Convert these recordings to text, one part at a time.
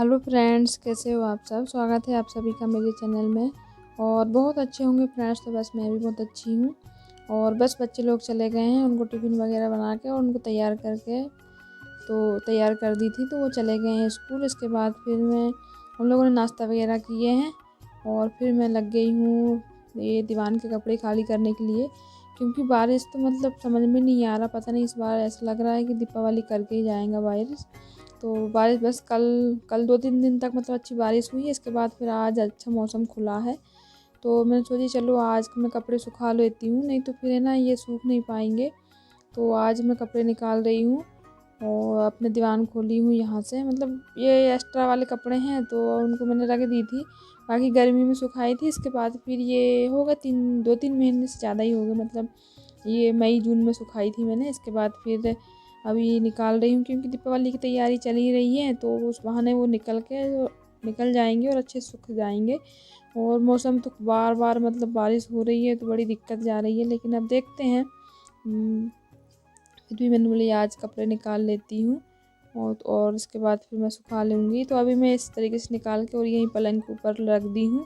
Hello friends, कैसे हो आप सब। स्वागत है आप सभी का मेरे चैनल में। और बहुत अच्छे होंगे फ्रेंड्स। तो बस मैं भी बहुत अच्छी हूँ। और बस बच्चे लोग चले गए हैं, उनको टिफ़िन वगैरह बना के और उनको तैयार करके तो तैयार कर दी थी, तो वो चले गए हैं स्कूल। इसके बाद फिर हम लोगों ने नाश्ता वगैरह किए हैं और फिर मैं लग गई हूँ ये दीवान के कपड़े खाली करने के लिए। क्योंकि बारिश तो मतलब समझ में नहीं आ रहा, पता नहीं इस बार ऐसा लग रहा है कि दीपावली करके ही जाएगा बारिश। तो बारिश बस कल कल 2-3 दिन तक मतलब अच्छी बारिश हुई है। इसके बाद फिर आज अच्छा मौसम खुला है, तो मैंने सोची चलो आज मैं कपड़े सुखा लेती हूँ, नहीं तो फिर है ना ये सूख नहीं पाएंगे। तो आज मैं कपड़े निकाल रही हूँ और अपने दीवान खोली हूँ यहाँ से। मतलब ये एक्स्ट्रा वाले कपड़े हैं तो उनको मैंने रख दी थी, बाकी गर्मी में सुखाई थी। इसके बाद फिर ये होगा 2-3 महीने से ज़्यादा ही हो गए, मतलब ये मई जून में सुखाई थी मैंने। इसके बाद फिर अभी निकाल रही हूँ, क्योंकि दीपावली की तैयारी चल ही रही है, तो उस बहाने वो निकल जाएंगे और अच्छे सूख जाएंगे। और मौसम तो बार बार मतलब बारिश हो रही है, तो बड़ी दिक्कत जा रही है। लेकिन अब देखते हैं। फिर भी मैंने बोली आज कपड़े निकाल लेती हूँ और इसके बाद फिर मैं सुखा लूँगी। तो अभी मैं इस तरीके से निकाल के और यहीं पलंग के ऊपर रख दी हूँ।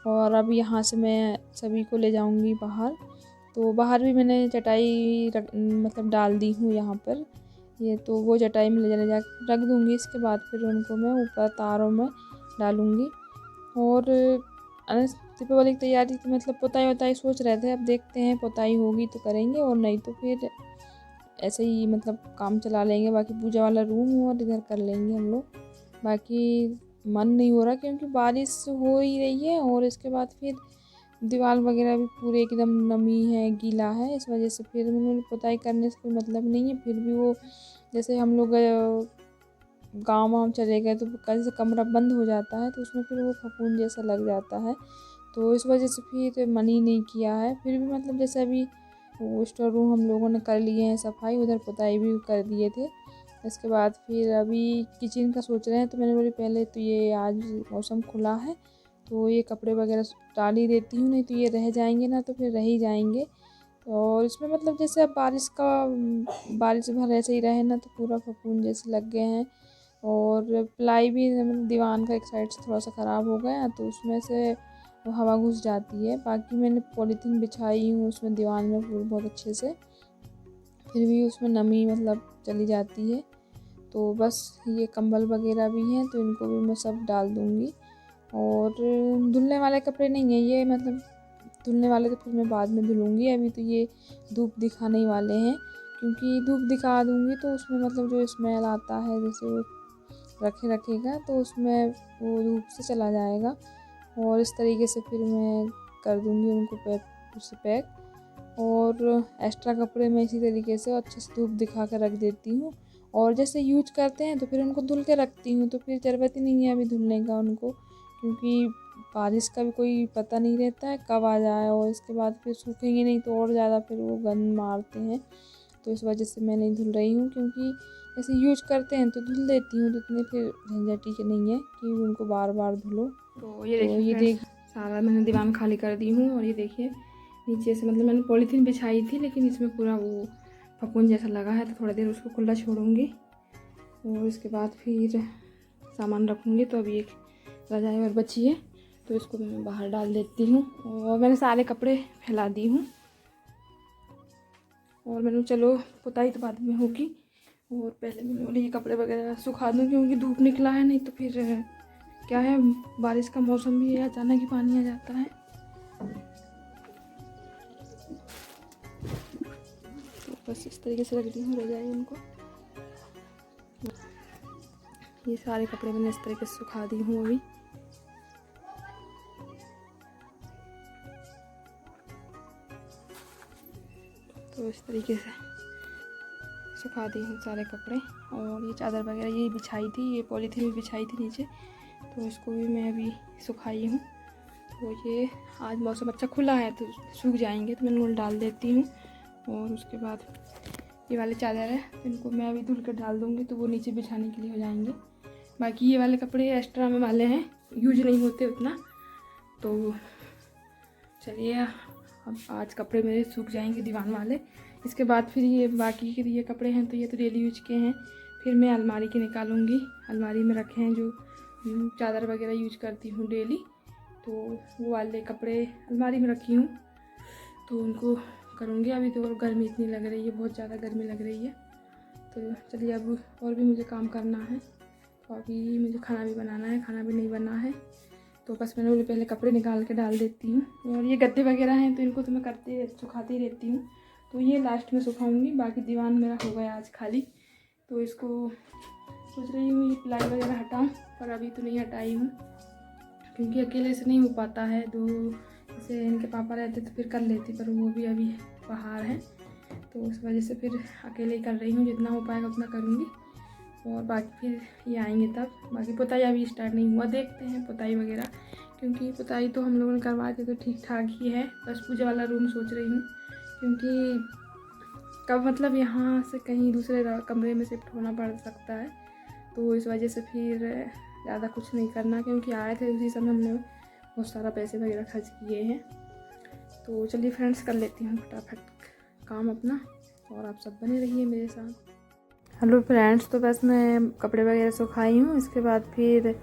और अब यहाँ से मैं सभी को ले जाऊँगी बाहर। तो बाहर भी मैंने चटाई मतलब डाल दी हूँ यहाँ पर। ये तो वो चटाई में ले जा रख दूँगी। इसके बाद फिर उनको मैं ऊपर तारों में डालूँगी। और दीपावली की तैयारी की मतलब पुताई सोच रहे थे। अब देखते हैं, पुताई होगी तो करेंगे और नहीं तो फिर ऐसे ही मतलब काम चला लेंगे। बाकी पूजा वाला रूम और इधर कर लेंगे हम लोग। बाकी मन नहीं हो रहा, क्योंकि बारिश हो ही रही है और इसके बाद फिर दीवार वगैरह भी पूरे एकदम नमी है, गीला है। इस वजह से फिर मैंने पुताई करने से कोई मतलब नहीं है। फिर भी वो जैसे हम लोग गाँव वाँव चले गए तो जैसे कमरा बंद हो जाता है, तो उसमें फिर वो फफूंद जैसा लग जाता है। तो इस वजह से फिर मन ही नहीं किया है। फिर भी मतलब जैसे अभी वो स्टोर रूम हम लोगों ने कर लिए हैं सफाई, उधर पुताई भी कर दिए थे। इसके बाद फिर अभी किचन का सोच रहे हैं, तो मैंने बोली पहले तो ये आज मौसम खुला है तो ये कपड़े वगैरह डाल ही देती हूँ, नहीं तो ये रह जाएंगे ना तो फिर रह ही जाएंगे। और इसमें मतलब जैसे अब बारिश भर ऐसे ही रहे ना तो पूरा फफूंद जैसे लग गए हैं। और प्लाई भी मतलब दीवान का एक साइड से थोड़ा सा ख़राब हो गया, तो उसमें से हवा घुस जाती है। बाकी मैंने पॉलीथीन बिछाई हूँ उसमें दीवान में पूरी बहुत अच्छे से, फिर भी उसमें नमी मतलब चली जाती है। तो बस ये कंबल वगैरह भी हैं, तो इनको भी मैं सब डाल दूँगी। और धुलने वाले कपड़े नहीं हैं ये, मतलब धुलने वाले तो फिर मैं बाद में धुलूँगी। अभी तो ये धूप दिखाने ही वाले हैं, क्योंकि धूप दिखा दूँगी तो उसमें मतलब जो स्मेल आता है जैसे वो रखेगा तो उसमें वो धूप से चला जाएगा। और इस तरीके से फिर मैं कर दूँगी उनको पैक। और एक्स्ट्रा कपड़े मैं इसी तरीके से अच्छे से धूप दिखा कर रख देती हूँ। और जैसे यूज करते हैं तो फिर उनको धुल के रखती हूँ, तो फिर ज़रूरत ही नहीं है अभी धुलने का उनको, क्योंकि बारिश का भी कोई पता नहीं रहता है कब आ जाए। और इसके बाद फिर सूखेंगे नहीं तो और ज़्यादा फिर वो गंद मारते हैं। तो इस वजह से मैं नहीं धुल रही हूँ, क्योंकि ऐसे यूज करते हैं तो धुल देती हूँ, तो इतने फिर झंझटी के नहीं है कि उनको बार बार धुलो। तो ये देखिए फ्रेंड्स, सारा मैंने दीवान खाली कर दी हूँ। और ये देखिए नीचे से मतलब मैंने पॉलीथीन बिछाई थी, लेकिन इसमें पूरा वो फफूंद जैसा लगा है, तो थोड़ा देर उसको खुला छोड़ूंगी और इसके बाद फिर सामान रखूँगी। तो अभी एक रजाई और बची है, तो इसको मैं बाहर डाल देती हूँ। और मैंने सारे कपड़े फैला दी हूँ। और मैंने चलो पुताई तो बाद में होगी, और पहले मैंने बोली ये कपड़े वगैरह सुखा दूँ, क्योंकि धूप निकला है, नहीं तो फिर क्या है बारिश का मौसम भी है, अचानक ही पानी आ जाता है। तो बस इस तरीके से रख दी हूँ रजाई उनको। ये सारे कपड़े मैंने इस तरीके से सुखा दी हूँ अभी। तो इस तरीके से सुखा दी हूँ सारे कपड़े। और ये चादर वगैरह ये बिछाई थी, ये पॉलीथीन भी बिछाई थी नीचे, तो इसको भी मैं अभी सुखाई हूँ। तो ये आज मौसम अच्छा खुला है तो सूख जाएंगे, तो मैं इनको डाल देती हूँ। और उसके बाद ये वाले चादर है, इनको मैं अभी धुल कर डाल दूँगी, तो वो नीचे बिछाने के लिए हो जाएंगे। बाकी ये वाले कपड़े एक्स्ट्रा में वाले हैं, यूज नहीं होते उतना। तो चलिए अब आज कपड़े मेरे सूख जाएंगे दीवान वाले। इसके बाद फिर ये बाकी के ये कपड़े हैं तो ये तो डेली यूज के हैं, फिर मैं अलमारी के निकालूंगी। अलमारी में रखे हैं जो चादर वगैरह यूज करती हूँ डेली, तो वो वाले कपड़े अलमारी में रखी हूँ, तो उनको करूँगी। अभी तो गर्मी इतनी लग रही है, बहुत ज़्यादा गर्मी लग रही है। तो चलिए अब और भी मुझे काम करना है, तो अभी मुझे खाना भी बनाना है, खाना भी नहीं बना है। तो बस मैंने बोले पहले कपड़े निकाल के डाल देती हूँ। और ये गद्दे वगैरह हैं तो इनको तो मैं सुखाती रहती हूँ, तो ये लास्ट में सुखाऊंगी। बाकी दीवान मेरा हो गया आज खाली, तो इसको सोच रही हूँ ये प्लाई वगैरह हटाऊँ, पर अभी तो नहीं हटाई हूँ क्योंकि अकेले से नहीं हो पाता है। तो जैसे इनके पापा रहते तो फिर कर लेती, पर वो भी अभी बाहर हैं, तो उस वजह से फिर अकेले ही कर रही हूँ। जितना हो पाएगा उतना करूँगी, और बाकी फिर ये आएंगे तब। बाकी पुताई अभी स्टार्ट नहीं हुआ, देखते हैं पुताई वगैरह, क्योंकि पुताई तो हम लोगों ने करवा दी तो ठीक ठाक ही है। बस पूजा वाला रूम सोच रही हूँ, क्योंकि कब मतलब यहाँ से कहीं दूसरे कमरे में शिफ्ट होना पड़ सकता है, तो इस वजह से फिर ज़्यादा कुछ नहीं करना, क्योंकि आए थे उसी समय हमने बहुत सारा पैसे वगैरह खर्च किए हैं। तो चलिए फ्रेंड्स, कर लेती हूँ फटाफट काम अपना, और आप सब बने रहिए मेरे साथ। हेलो फ्रेंड्स, तो बस मैं कपड़े वगैरह सुखाई हूँ, इसके बाद फिर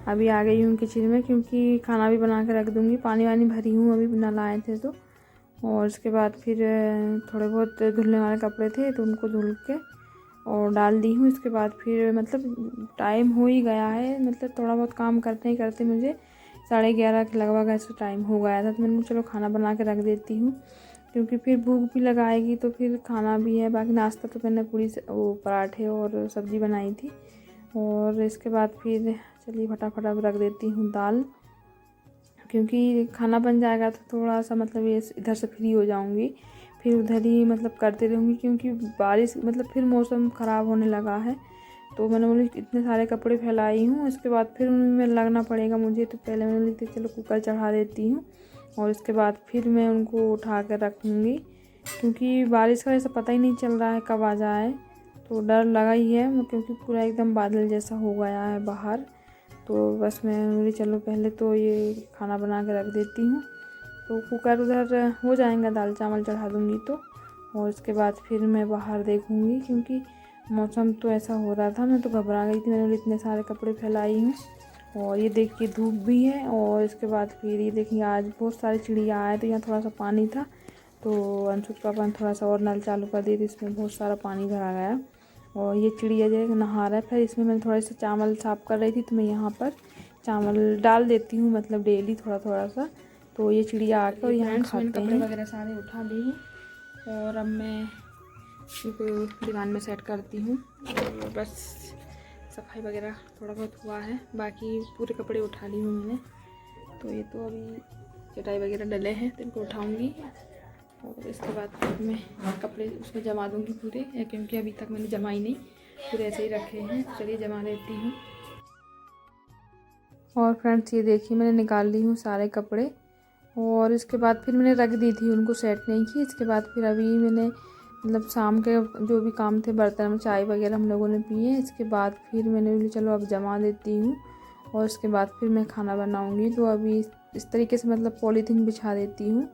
अभी आ गई हूँ किचन में, क्योंकि खाना भी बना के रख दूँगी। पानी वानी भरी हूँ, अभी नलाए थे तो। और इसके बाद फिर थोड़े बहुत धुलने वाले कपड़े थे तो उनको धुल के और डाल दी हूँ। इसके बाद फिर मतलब टाइम हो ही गया है, मतलब थोड़ा बहुत काम करते ही करते मुझे 11:30 के लगभग ऐसा टाइम हो गया था। तो मैंने चलो खाना बना के रख देती हूँ, क्योंकि फिर भूख भी लगाएगी तो फिर खाना भी है। बाकी नाश्ता तो मैंने पूरी वो पराठे और सब्ज़ी बनाई थी। और इसके बाद फिर चलिए फटाफट अब रख देती हूँ दाल, क्योंकि खाना बन जाएगा तो थोड़ा सा मतलब ये इधर से फ्री हो जाऊंगी, फिर उधर ही मतलब करते रहूँगी, क्योंकि बारिश मतलब फिर मौसम ख़राब होने लगा है। तो मैंने बोली इतने सारे कपड़े फैलाई हूँ, इसके बाद फिर उनमें लगना पड़ेगा मुझे, तो पहले मैंने बोली चलो कुकर चढ़ा देती हूँ, और इसके बाद फिर मैं उनको उठा कर रखूँगी, क्योंकि बारिश का ऐसा पता ही नहीं चल रहा है कब आ जाए। तो डर लगा ही है, क्योंकि पूरा एकदम बादल जैसा हो गया है बाहर। तो बस मैं बोली चलो पहले तो ये खाना बना के रख देती हूँ, तो कुकर उधर हो जाएगा, दाल चावल चढ़ा दूँगी तो। और इसके बाद फिर मैं बाहर देखूँगी, क्योंकि मौसम तो ऐसा हो रहा था, मैं तो घबरा गई थी। मैंने बोली इतने सारे कपड़े फैलाई हूँ, और ये देखिए धूप भी है। और इसके बाद फिर ये देखिए आज बहुत सारी चिड़िया आए, तो यहाँ थोड़ा सा पानी था, तो अंशु के पापा ने थोड़ा सा और नल चालू कर दिए, तो इसमें बहुत सारा पानी भरा गया। और ये चिड़िया जो नहा रहा है, फिर इसमें मैं थोड़ा सा चावल साफ़ कर रही थी, तो मैं यहाँ पर चावल डाल देती हूँ, मतलब डेली थोड़ा थोड़ा सा। तो ये चिड़िया आकर और यहाँ खाते हैं। कपड़े वगैरह सारे उठा ली हूँ, और अब मैं इनको दीवान में सेट करती हूँ, और बस सफाई वगैरह थोड़ा बहुत हुआ है, बाकी पूरे कपड़े उठा ली हूँ मैंने। तो ये तो अभी चटाई वगैरह डले हैं, तो इनको उठाऊँगी, और इसके बाद फिर मैं कपड़े उसमें जमा दूँगी पूरे, क्योंकि अभी तक मैंने जमा ही नहीं, पूरे ऐसे ही रखे हैं। चलिए जमा लेती हूँ। और फ्रेंड्स ये देखिए मैंने निकाल ली हूँ सारे कपड़े, और इसके बाद फिर मैंने रख दी थी, उनको सेट नहीं की। इसके बाद फिर अभी मैंने मतलब शाम के जो भी काम थे, बर्तन में चाय वगैरह हम लोगों ने पिए। इसके बाद फिर मैंने बोली चलो अब जमा देती हूँ, और इसके बाद फिर मैं खाना बनाऊँगी। तो अभी इस तरीके से मतलब पॉलीथीन बिछा देती हूँ,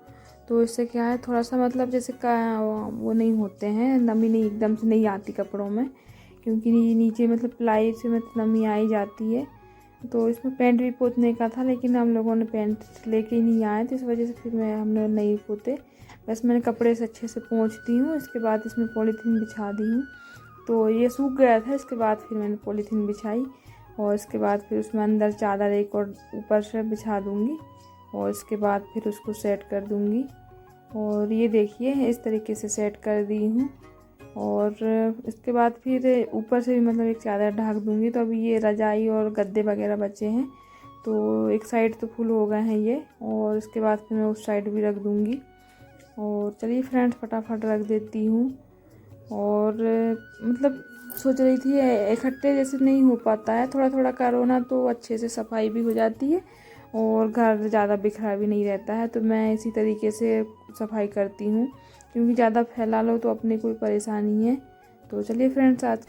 तो इससे क्या है थोड़ा सा मतलब जैसे वो नहीं होते हैं, नमी नहीं एकदम से नहीं आती कपड़ों में, क्योंकि नीचे मतलब प्लाई से मतलब नमी आ ही जाती है। तो इसमें पेंट भी पोतने का था, लेकिन हम लोगों ने पेंट लेके ही नहीं आए, तो इस वजह से फिर हमने नहीं पोते। बस मैंने कपड़े से अच्छे से पोंछ दी हूँ, इसके बाद इसमें पॉलीथीन बिछा दी हूँ। तो ये सूख गया था, इसके बाद फिर मैंने पॉलीथीन बिछाई, और इसके बाद फिर उसमें अंदर चादर एक और ऊपर से बिछा दूँगी, और इसके बाद फिर उसको सेट कर दूँगी। और ये देखिए इस तरीके से सेट कर दी हूँ, और इसके बाद फिर ऊपर से भी मतलब एक चादर ढक दूँगी। तो अभी ये रजाई और गद्दे वगैरह बचे हैं, तो एक साइड तो फुल हो गए हैं ये, और इसके बाद फिर मैं उस साइड भी रख दूँगी। और चलिए फ्रेंड्स फटाफट रख देती हूँ। और मतलब सोच रही थी इकट्ठे जैसे नहीं हो पाता है, थोड़ा थोड़ा करो ना तो अच्छे से सफाई भी हो जाती है, और घर ज़्यादा बिखरा भी नहीं रहता है। तो मैं इसी तरीके से सफाई करती हूँ, क्योंकि ज़्यादा फैला लो तो अपने कोई परेशानी है। तो चलिए फ्रेंड्स आज